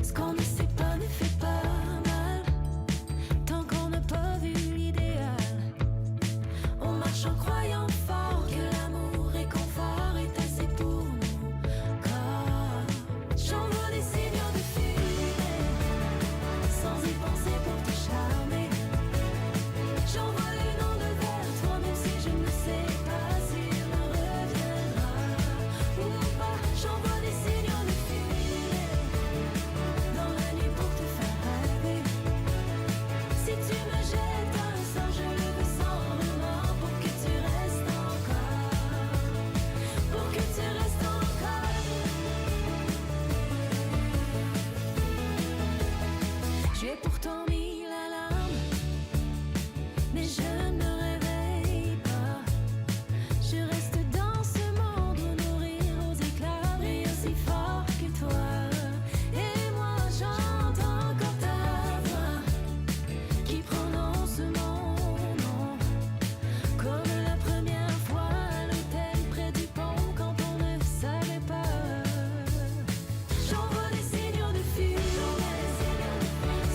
Ce qu'on ne sait pas ne fait pas mal. Tant qu'on n'a pas vu l'idéal, on marche en croyant fort que l'amour et confort est assez pour nous. Car j'envoie des signaux de filet, sans y penser pour te charmer. J'envoie le nom de vers toi, même si je ne sais pas s'il me reviendra ou pas. J'envoie des signaux de filet dans la nuit pour te faire rêver. Si tu me jettes un sort, je le veux sans remords pour que tu restes encore, pour que tu restes encore. J'ai pourtant mis l'alarme, mais je ne me réveille pas. Je reste dans ce monde où nos rires aux éclats brillent aussi fort que toi. Et moi j'entends encore ta voix qui prononce mon nom, comme la première fois à l'hôtel près du pont quand on ne savait pas. J'envoie des signaux de filet,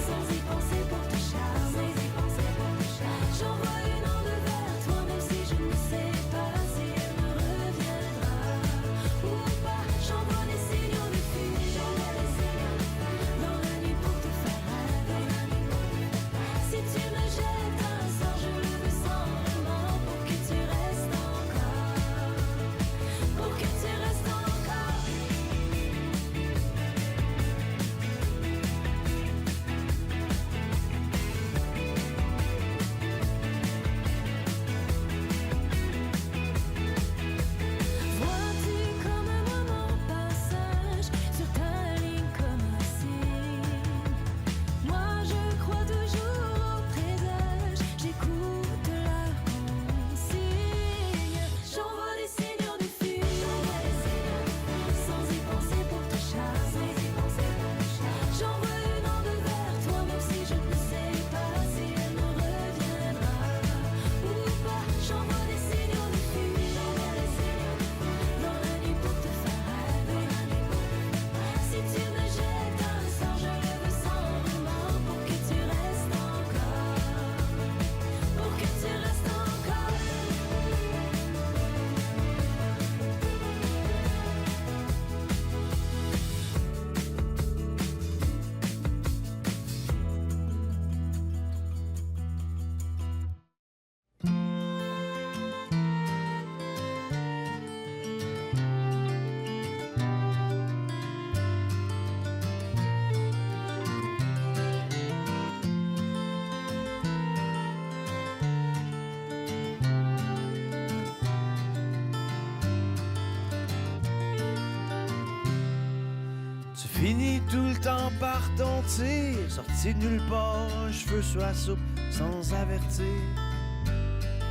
sans y penser pour te charmer. J'envoie le nom de vers toi, même si je ne sais pas si elle me reviendra ou pas. J'envoie des signaux de filet dans la nuit pour te faire rêver. Si tu me jettes un sort, je le veux sans remords pour que tu restes encore, pour que tu restes encore. Vois-tu comme moi mon passage sur ta ligne comme un signe? Moi je crois toujours au présage, j'écoute la consigne. J'envoie des signaux de filet, sans y penser pour te charmer. J'envoie le nom de vers toi, même si je ne sais pas si elle me reviendra ou pas. J'envoie des signaux de filet dans la nuit pour te faire rêver. Si tu me jettes un sort, je le veux sans remords pour que tu restes encore, pour que tu restes encore. Tu finis tout le temps par ton tir, sorti de nulle part, un cheveu sur la soupe sans avertir.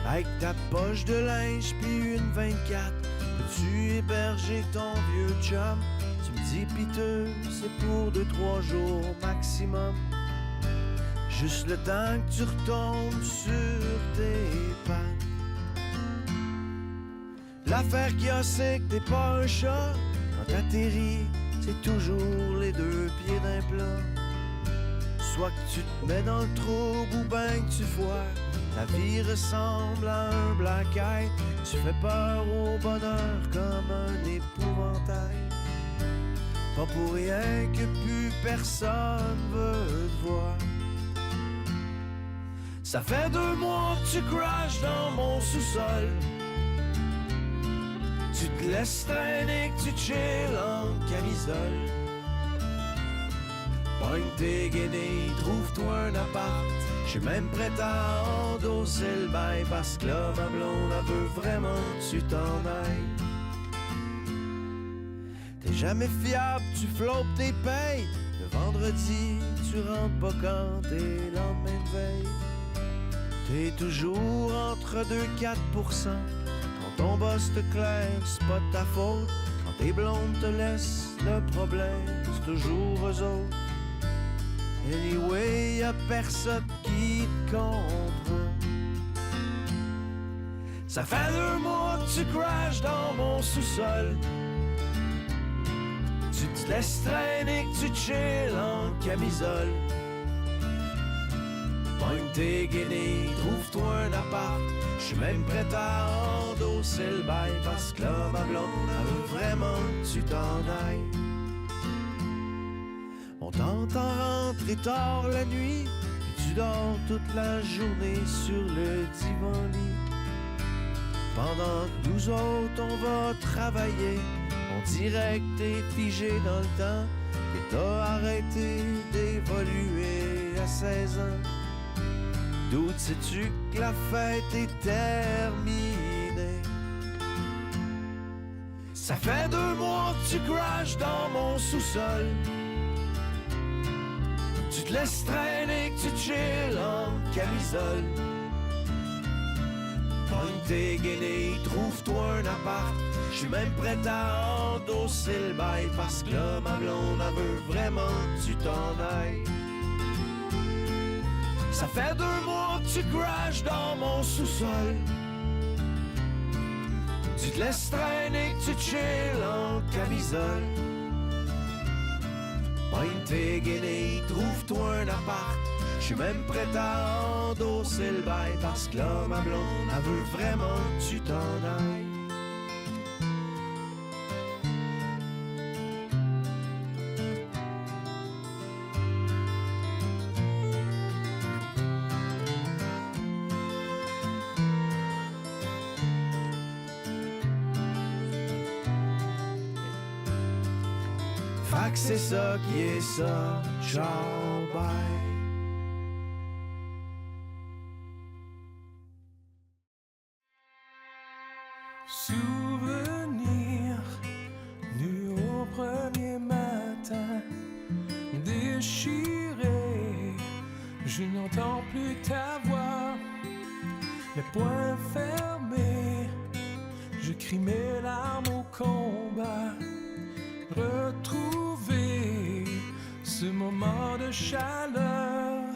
Avec ta poche de linge puis une 24, peux-tu héberger ton vieux chum? Tu me dis piteux, c'est pour 2-3 jours maximum. Juste le temps que tu retombes sur tes pattes. L'affaire qu'il y a, c'est que t'es pas un chat. Quand t'atterris, c'est toujours les 2 pieds d'un plat. Soit que tu te mets dans le trouble ou ben que tu foires. La vie ressemble à un black eye. Tu fais peur au bonheur comme un épouvantail. Pas pour rien que plus personne veut te voir. Ça fait 2 mois que tu crashes dans mon sous-sol. Tu te laisses traîner, que tu chill en camisole. Pogne tes guenilles, trouve-toi un appart. J'suis même prêt à endosser le bail, parce que là, ma blonde, elle veut vraiment que tu t'en ailles. T'es jamais fiable, tu flottes tes payes. Le vendredi, tu rentres pas quand t'es lendemain de veille. T'es toujours entre 2-4%. Quand ton boss te claire, c'est pas ta faute. Quand tes blondes te laissent, le problème, c'est toujours eux autres. Anyway, y'a personne qui te comprend. Ça fait 2 mois que tu crashes dans mon sous-sol. Tu te Tu te laisses traîner que tu chill en camisole. Pogne tes guinées, trouve-toi un appart. J'suis même prêt à endosser le bail parce que là, ma blonde, elle veut vraiment que tu t'en ailles. On t'entend rentrer tard la nuit, puis tu dors toute la journée sur le divan-lit. Pendant que nous autres, on va travailler, on dirait que t'es figé dans le temps, que t'as arrêté d'évoluer à 16 ans. D'où sais-tu que la fête est terminée? Ça fait 2 mois que tu crashes dans mon sous-sol. Tu te laisses traîner, que tu chill en camisole. Pogne tes guinées, trouve-toi un appart. J'suis même prêt à endosser le bail parce que là, ma blonde, elle veut vraiment que tu t'en ailles. Ça fait 2 mois que tu crashes dans mon sous-sol. Tu te laisses traîner, que tu chill en camisole. Pogne tes guinées, trouve-toi un appart. J'suis même prêt à endosser le bail parce que là, ma blonde, elle veut vraiment que tu t'en ailles. Fait que c'est ça qui est ça, ciao, bye. Souvenir nu au premier matin, déchiré, je n'entends plus ta voix, les poings fermés, je crie mes larmes au combat. Retrouver ce moment de chaleur.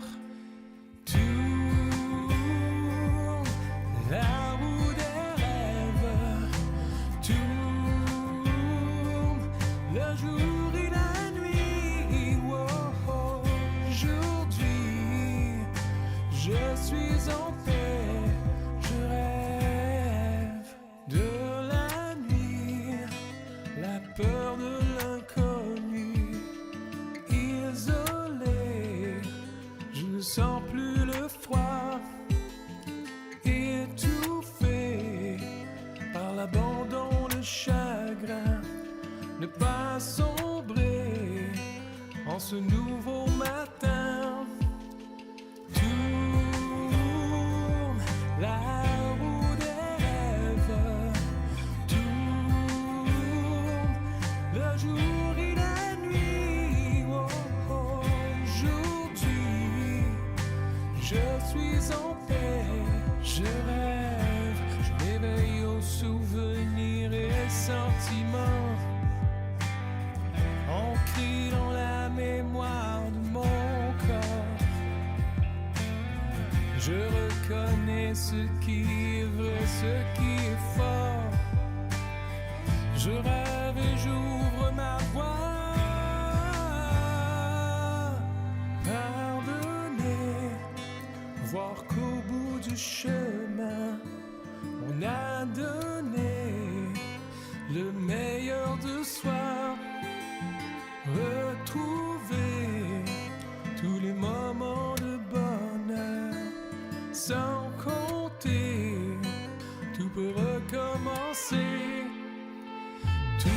Tourne la roue des rêves. Tourne le jour et la nuit. Oh, aujourd'hui, je suis en paix. Je rêve de la nuit, la peur de l'inconnu, isolé, je ne sens plus le froid, étouffé par l'abandon, le chagrin, ne pas sombrer en ce nouveau matin. Tourne la roue des rêves, tourne le jour et la nuit. Oh, aujourd'hui, je suis en paix, je rêve, je m'éveille aux souvenirs et sentiments ancrés dans la mémoire de mon corps. Je reconnais ce qui est vrai, ce qui est fort. Je rêve et j'ouvre ma voix. Pardonner, voir qu'au bout du chemin, on a donné le meilleur de soi. Retrouver tous les moments de bonheur, sans compter, tout peut recommencer. Tourne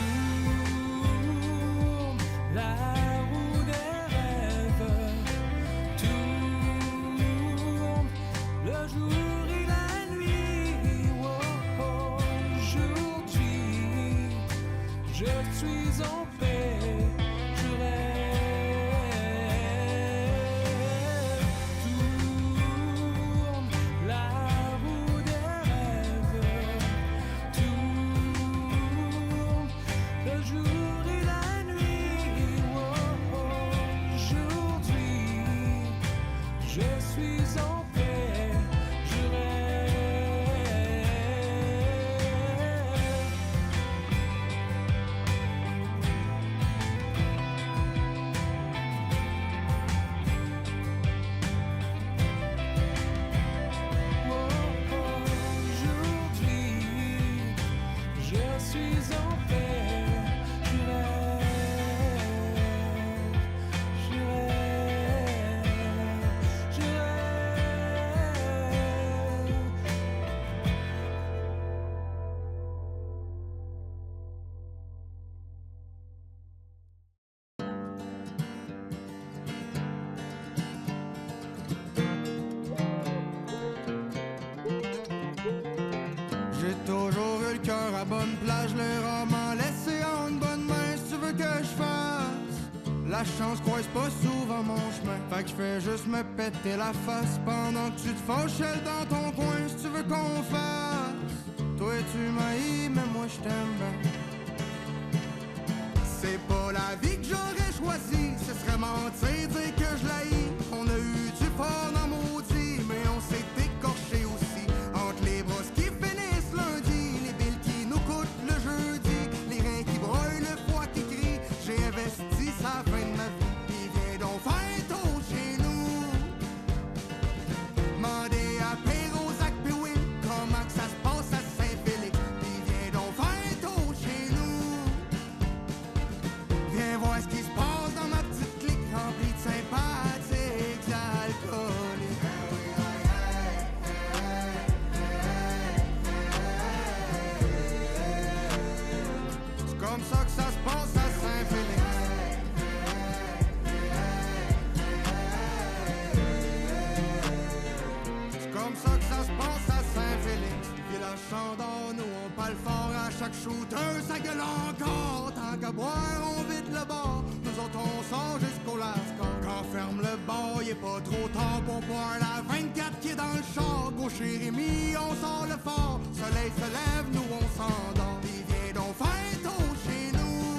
La chance croise pas souvent mon chemin. Fait que je fais juste me péter la face pendant que tu te fâches dans ton coin. Si tu veux qu'on fasse, toi tu m'haïs, mais moi je t'aime bien. C'est pas la vie que j'aurais choisie, ce serait mentir, dire que je l'haïs. On a eu du fort dans maudit, mais on s'est écorché aussi. Entre les brosses qui finissent lundi, les billes qui nous coûtent le jeudi, les reins qui broient, le foie qui crie. J'ai investi sa fin de ma vie, puis viens donc faire un tour chez nous. Mandez à Pérozac puis oui, comment que ça se passe à Saint-Félix, puis viens donc faire un tour chez nous. Viens voir ce qui se passe dans ma petite clique remplie de sympathiques alcooliques. C'est comme ça que ça se passe à Saint-Félix. C'est comme ça que ça se passe à Saint-Félix. Village Chandon, nous on parle fort à chaque shooter, ça gueule encore. Tant qu'à boire, on vide le bar. Nous autres on sort jusqu'au last call. Quand ferme le bar, y est pas trop tard pour boire la 24 qui est dans le char. Go chez Rémi, on sort le fort. Soleil se lève, nous on s'endort. Puis viens donc faire un tour chez nous.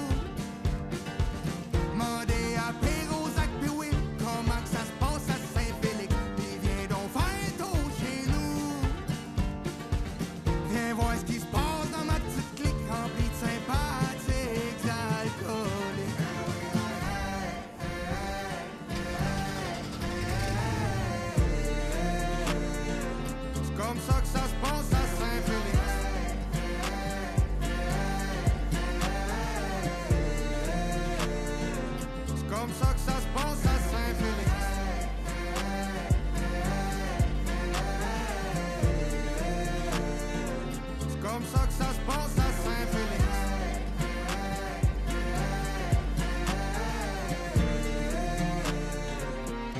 Mandez à Pérozac puis oui, comment que ça se passe à Saint-Félix. Puis viens donc faire un tour chez nous. Viens voir ce qui se passe dans ma petite clique remplie de sympathiques alcooliques. C'est comme ça que ça se passe à Saint-Félix. C'est comme ça que ça se passe à Saint-Félix. C'est comme ça que ça se passe à Saint-Félix.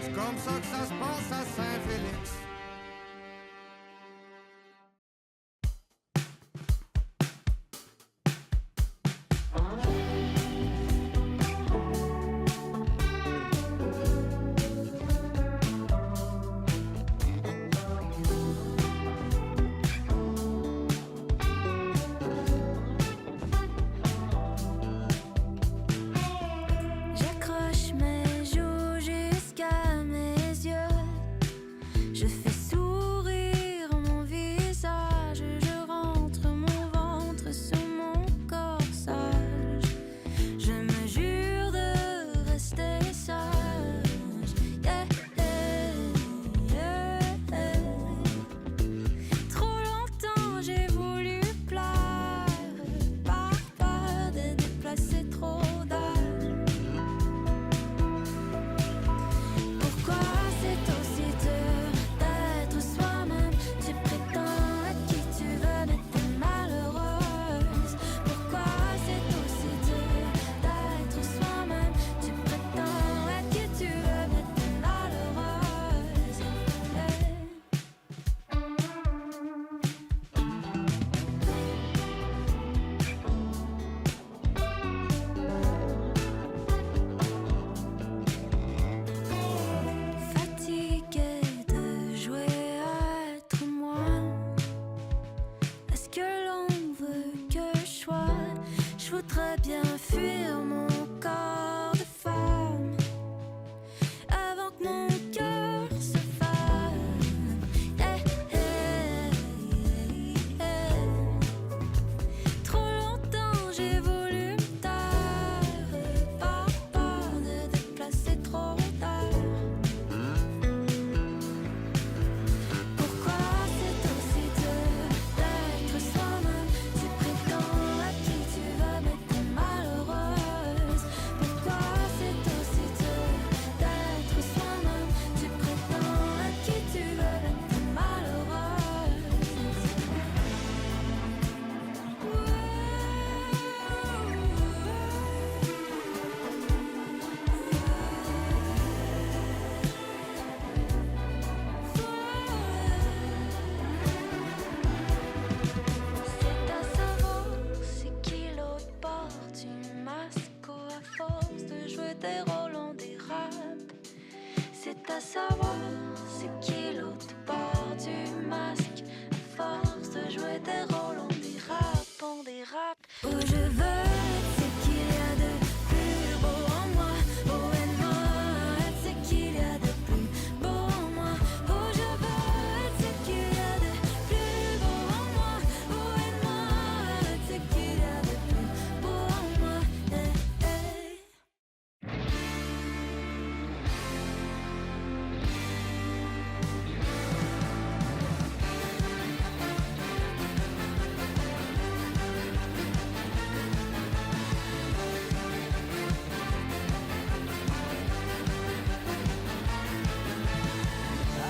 C'est comme ça que ça se passe à Saint-Félix. J'accroche mes joues jusqu'à mes yeux. Je fais sourire mon visage. Je rentre mon ventre sous mon corsage. Je me jure de rester sage. Yeah, yeah, yeah. Trop longtemps j'ai voulu plaire, par peur de déplacer trop d'âge. Pourquoi c'est aussi dur d'être soi-même? Tu prétends être qui tu veux, mais t'es malheureuse. Pourquoi c'est aussi dur d'être soi-même? Tu prétends être qui tu veux, mais t'es malheureuse. Fatiguée de jouer à être moi. Est-ce que l'on veut que je sois? Je voudrais bien fuir mon corps de femme avant que mon cœur se fane. Yeah, yeah, yeah. Trop longtemps j'ai voulu me taire, par peur de déplacer trop d'heures. Pourquoi c'est aussi dur d'être soi-même? Tu prétends être qui tu veux, mais t'es malheureuse. jouer des rôles, on dérape. C'est à savoir c'est qui l'autre bord du masque. À force de jouer des rôles, on dérape. Où je veux être, c'est qu'il y a de plus beau en moi. Où aide-moi être, c'est qu'il y a de plus beau en moi. Où je veux être, c'est qu'il y a de plus beau en moi. Où aide-moi être, c'est qu'il y a de plus beau en moi. Hey, hey.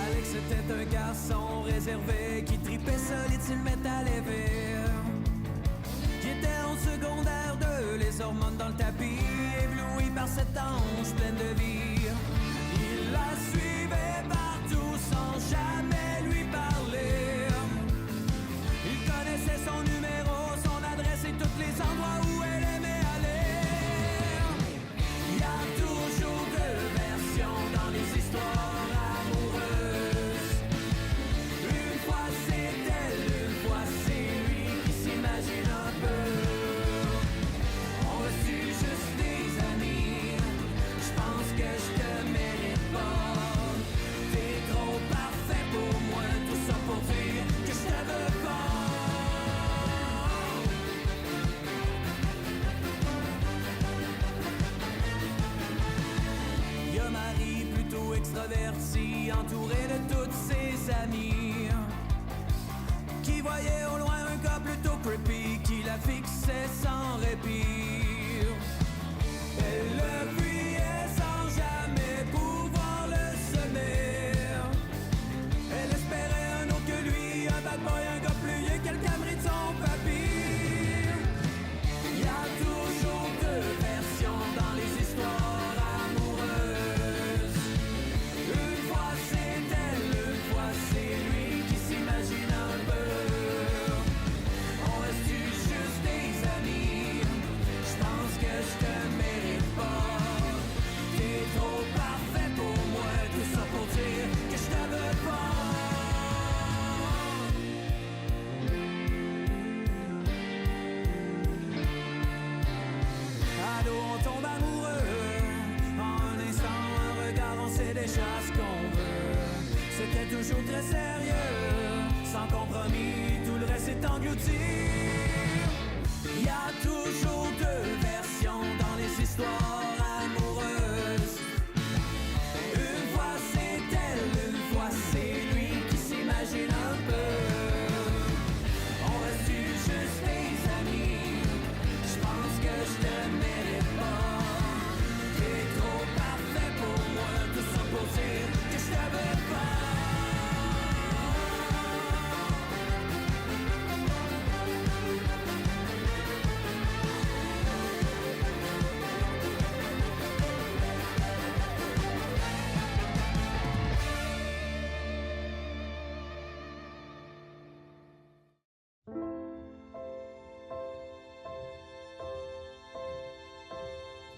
Alex était un garçon réservé qui tripait solide sur le métal élevé. Qui était en secondaire 2, les hormones dans le tapis, ébloui par cette ange pleine de vie. Il la suivait partout sans jamais lui parler. Il connaissait son numéro, son adresse et tous les endroits où elle aimait aller. Il y a toujours deux versions dans les histoires amoureuses. Une fois c'est elle, une fois c'est lui qui s'imagine un peu. On reçut juste des amis. Je pense que je te mérite pas. T'es trop parfait pour moi, tout ça pour dire que je te veux pas. Y a Marie plutôt extravertie, entourée de toutes ses amies, qui voyait au loin un gars plutôt creepy, qui la fixait sans répit. Elle le fuyait sans jamais pouvoir le semer. Elle espérait un autre que lui, un bad boy, un gars plus vieux, quelqu'un mérite son papier. Y a toujours deux versions dans les histoires amoureuses. Une fois c'est elle, une fois c'est lui qui s'imagine un peu. On reste juste des amis. Je pense que je te mérite pas. T'es trop parfait pour moi, tout ça pour dire que je te veux pas. Allô, on tombe amoureux. En un instant, un regard, on sait déjà ce qu'on veut. C'était toujours très sérieux, sans compromis, tout le reste est englouti. Y a toujours deux versions dans les histoires amoureuses. Une fois c'est elle, une fois c'est lui qui s'imagine un peu. On reste juste des amis. Je pense que je te mérite pas. T'es trop parfait pour moi, tout ça pour dire que je te veux pas.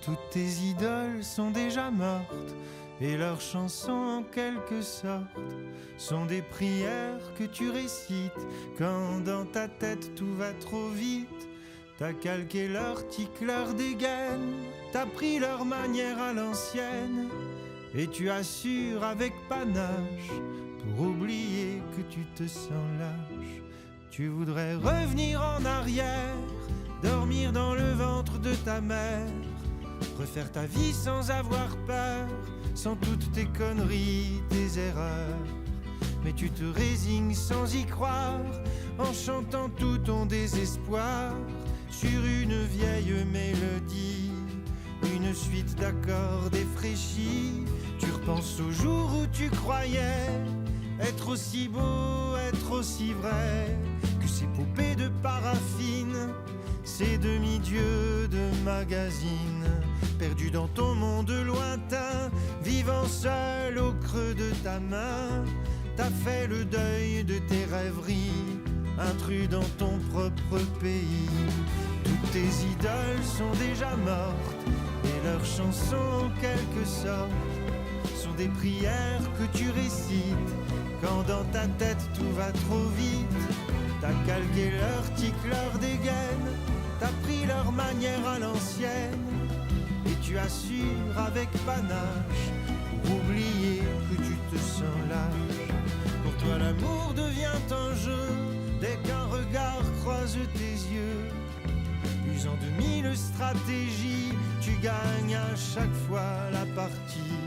Toutes tes idoles sont déjà mortes, et leurs chansons en quelque sorte sont des prières que tu récites quand dans ta tête tout va trop vite. T'as calqué leur tic, leur dégaine, t'as pris leur manière à l'ancienne, et tu assures avec panache pour oublier que tu te sens lâche. Tu voudrais revenir en arrière, dormir dans le ventre de ta mère, refaire ta vie sans avoir peur, sans toutes tes conneries, tes erreurs. Mais tu te résignes sans y croire, en chantant tout ton désespoir sur une vieille mélodie, une suite d'accords défraîchis. Tu repenses au jour où tu croyais être aussi beau, être aussi vrai, que ces poupées de paraffine, ces demi-dieux de magazine, perdus dans ton monde lointain, vivant seul au creux de ta main. T'as fait le deuil de tes rêveries, intrus dans ton propre pays. Toutes tes idoles sont déjà mortes, et Et leurs chansons en quelque sorte sont des prières que tu récites quand dans ta tête tout va trop vite. T'as calqué leur tic, leur dégaine, t'as pris leur manière à l'ancienne, et tu assures avec panache pour oublier que tu te sens lâche. Pour toi l'amour devient un jeu dès qu'un regard croise tes yeux. Usant de mille stratégies, tu gagnes à chaque fois la partie.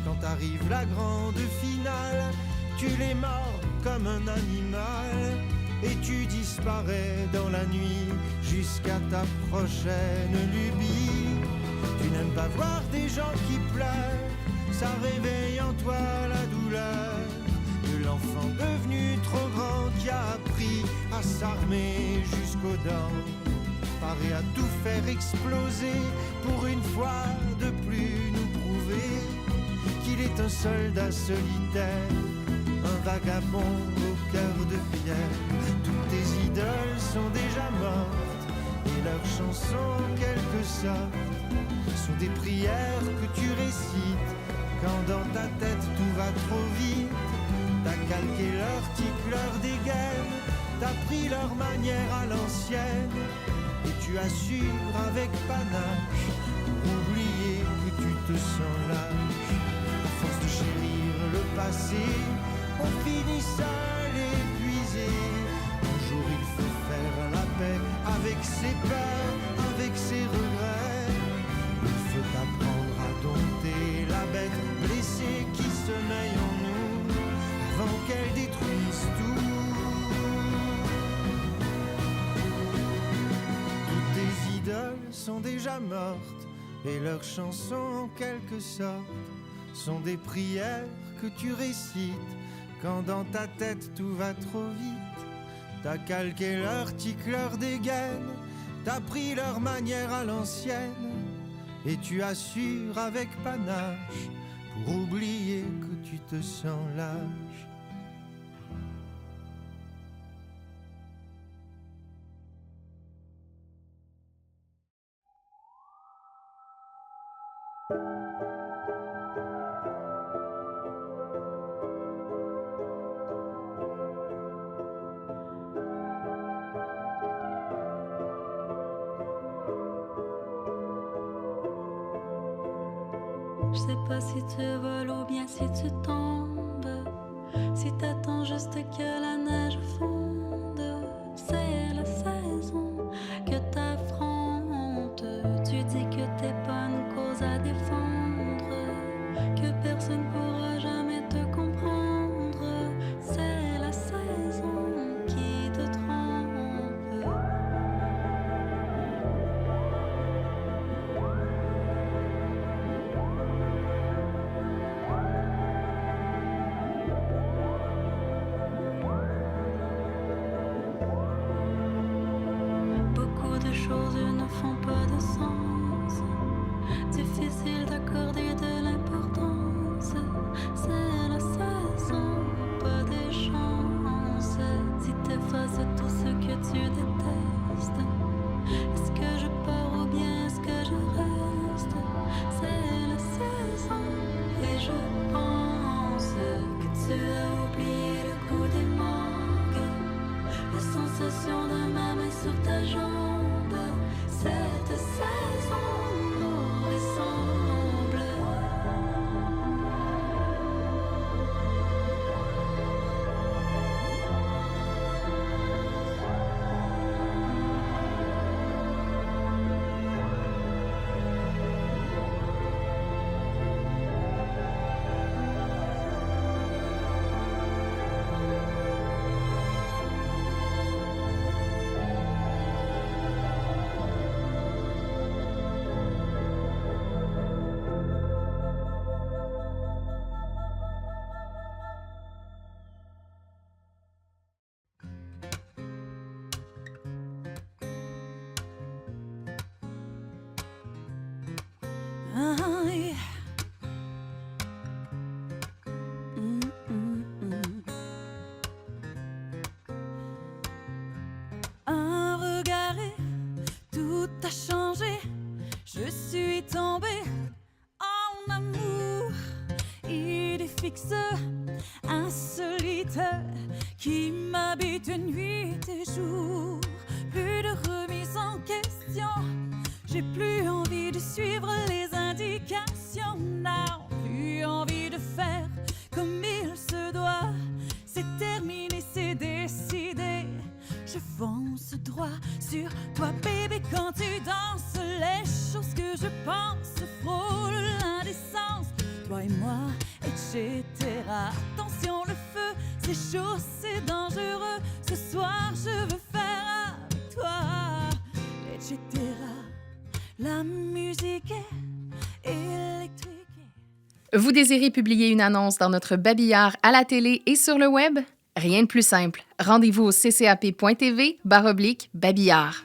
Quand arrive la grande finale, tu les mords comme un animal, et tu disparais dans la nuit jusqu'à ta prochaine lubie. Tu n'aimes pas voir des gens qui pleurent, ça réveille en toi la douleur de l'enfant devenu trop grand qui a appris à s'armer jusqu'aux dents, paré à tout faire exploser pour une fois de plus nous prouver qu'il est un soldat solitaire, un vagabond au cœur de pierre. Toutes tes idoles sont déjà mortes et leurs chansons en quelque sorte sont des prières que tu récites quand dans ta tête tout va trop vite. T'as calqué leur tic, leur dégaine, t'as pris leur manière à l'ancienne, et tu assures avec panache pour oublier que tu te sens lâche. À force de chérir le passé, on finit seul épuisé. Un jour il faut faire la paix avec ses peurs, avec ses regrets. Il faut apprendre à dompter la bête blessée qui sommeille en nous avant qu'elle détruise tout. Toutes tes idoles sont déjà mortes et leurs chansons en quelque sorte sont des prières que tu récites quand dans ta tête tout va trop vite. T'as calqué leur tic, leur dégaine, t'as pris leur manière à l'ancienne, et tu assures avec panache pour oublier que tu te sens lâche. Je sais pas si tu voles ou bien si tu tombes, si t'attends juste que la neige fonde. C'est la saison que t'affrontes. Tu dis que t'es pas une cause à défendre, que personne pourra jamais te comprendre. C'est la saison qui te trompe. Choses ne font pas de sens. Difficile d'accorder de l'importance. C'est la saison, pas de chance. Si t'effaces tout ce que tu détestes, est-ce que je pars ou bien est-ce que je reste? C'est la saison et je pense que tu as oublié le goût des mangues, la sensation de ma main sur ta jambe. Cette saison nourrissante fixe, insolite, qui m'habite nuit et jour. Plus de remise en question, j'ai plus envie de suivre les indications. Now, plus envie de faire comme il se doit. C'est terminé, c'est décidé. Je fonce droit sur toi, baby, quand tu danses. Les choses que je pense frôlent l'indécence. Toi et moi, etc. Attention, le feu, c'est chaud, c'est dangereux. Ce soir, je veux faire avec toi, etc. La musique est électrique. Vous désirez publier une annonce dans notre babillard à la télé et sur le web? Rien de plus simple. Rendez-vous au ccap.tv/babillard.